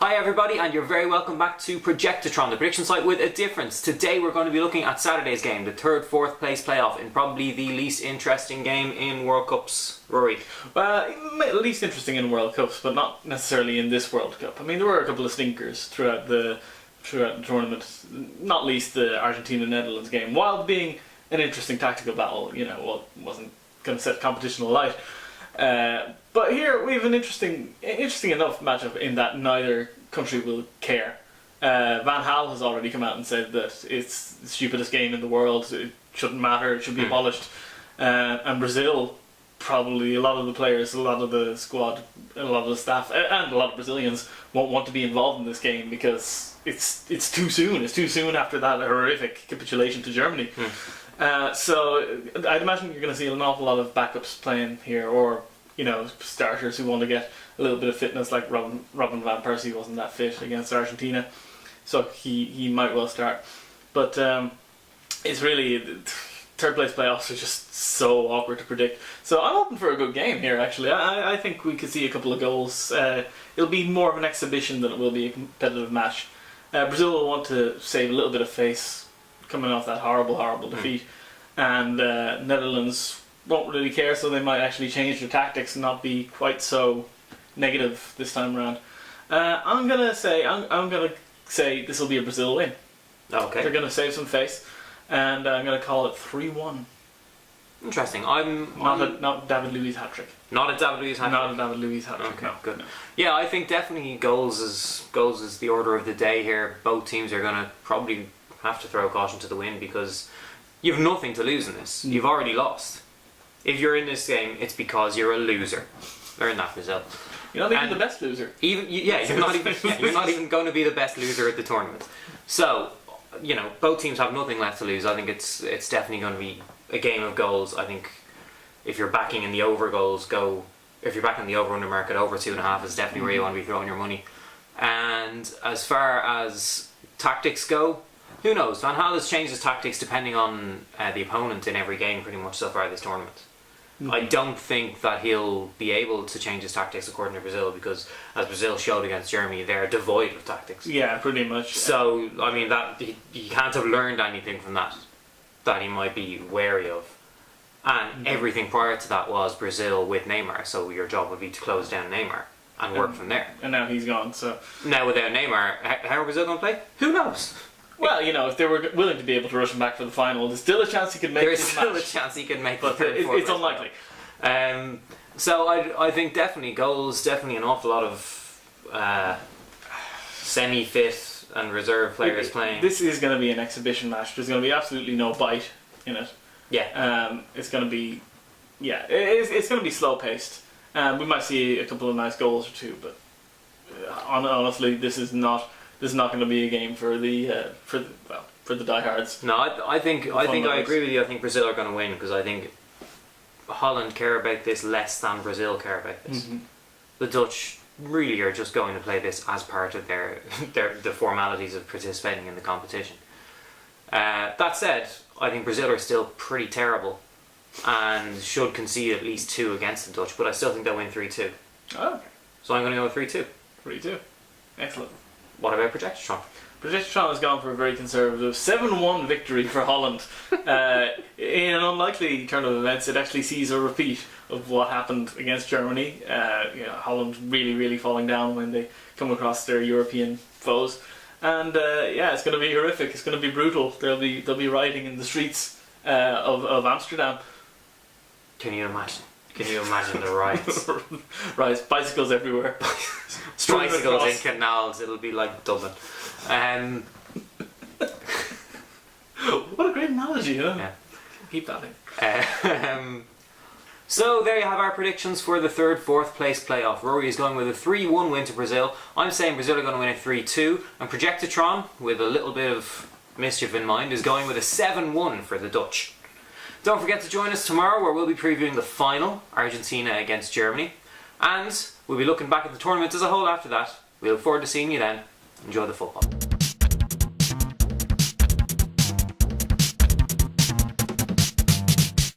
Hi everybody, and you're very welcome back to Projectotron, the prediction site with a difference. Today we're going to be looking at Saturday's game, the third, fourth place playoff, in probably the least interesting game in World Cups. Rory? Well, least interesting in World Cups, but not necessarily in this World Cup. I mean, there were a couple of stinkers throughout the tournament, not least the Argentina-Netherlands game. While being an interesting tactical battle, wasn't going to set competition alight. But here we have an interesting enough matchup in that neither country will care. Van Gaal has already come out and said that it's the stupidest game in the world. It shouldn't matter. It should be abolished. And Brazil, probably a lot of the players, a lot of the squad, a lot of the staff, and a lot of Brazilians won't want to be involved in this game because it's too soon. It's too soon after that horrific capitulation to Germany. So I'd imagine you're going to see an awful lot of backups playing here, or starters who want to get a little bit of fitness, like Robin van Persie wasn't that fit against Argentina, so he might well start. But it's really third place playoffs are just so awkward to predict. So I'm hoping for a good game here. Actually, I think we could see a couple of goals. It'll be more of an exhibition than it will be a competitive match. Brazil will want to save a little bit of face coming off that horrible defeat, and Netherlands won't really care, so they might actually change their tactics and not be quite so negative this time around. I'm gonna say this will be a Brazil win. Okay. They're gonna save some face, and I'm gonna call it 3-1. Interesting. Not David Luiz hat trick. Not a David Luiz hat trick. Not a David Luiz hat trick. Okay, no. good. No. Yeah, I think definitely goals is the order of the day here. Both teams are gonna probably have to throw caution to the wind because you have nothing to lose in this. You've already lost. If you're in this game, it's because you're a loser. Learn that, Brazil. You're not even the best loser. You're not even going to be the best loser at the tournament. So, both teams have nothing left to lose. I think it's definitely going to be a game of goals. I think if you're backing in the over goals, if you're backing the over under market, over 2.5 is definitely where you want to be throwing your money. And as far as tactics go, who knows? Van Gaal has changed his tactics depending on the opponent in every game pretty much so far this tournament. I don't think that he'll be able to change his tactics according to Brazil, because as Brazil showed against Germany, they're devoid of tactics. Yeah, pretty much. So, I mean, that he can't have learned anything from that he might be wary of. And everything prior to that was Brazil with Neymar, so your job would be to close down Neymar and work from there. And now he's gone, so... Now without Neymar, how are Brazil going to play? Who knows? Well, if they were willing to be able to rush him back for the final, there's still a chance he could make this match. There's still a chance he could make but it's unlikely. So I think definitely goals, definitely an awful lot of semi-fit and reserve players playing. This is going to be an exhibition match. There's going to be absolutely no bite in it. Yeah. It's going to be... Yeah, it's going to be slow-paced. We might see a couple of nice goals or two, but honestly, this is not going to be a game for the diehards. No, I think I agree with you. I think Brazil are going to win because I think Holland care about this less than Brazil care about this. The Dutch really are just going to play this as part of the formalities of participating in the competition. That said, I think Brazil are still pretty terrible and should concede at least 2 against the Dutch, but I still think they'll win 3-2. Oh, okay. So I'm going to go with 3-2. 3-2. Excellent. What about Projectotron? Projectotron has gone for a very conservative 7-1 victory for Holland. In an unlikely turn of events, it actually sees a repeat of what happened against Germany. Holland really falling down when they come across their European foes. And it's going to be horrific. It's going to be brutal. They'll be rioting in the streets of Amsterdam. Can you imagine? The riots? Riots, bicycles everywhere. Bicycles in canals, it'll be like Dublin. What a great analogy, Yeah. Keep that in. So there you have our predictions for the third, fourth place playoff. Rory is going with a 3-1 win to Brazil. I'm saying Brazil are going to win it 3-2. And Projectotron, with a little bit of mischief in mind, is going with a 7-1 for the Dutch. Don't forget to join us tomorrow, where we'll be previewing the final, Argentina against Germany. And we'll be looking back at the tournament as a whole after that. We look forward to seeing you then. Enjoy the football.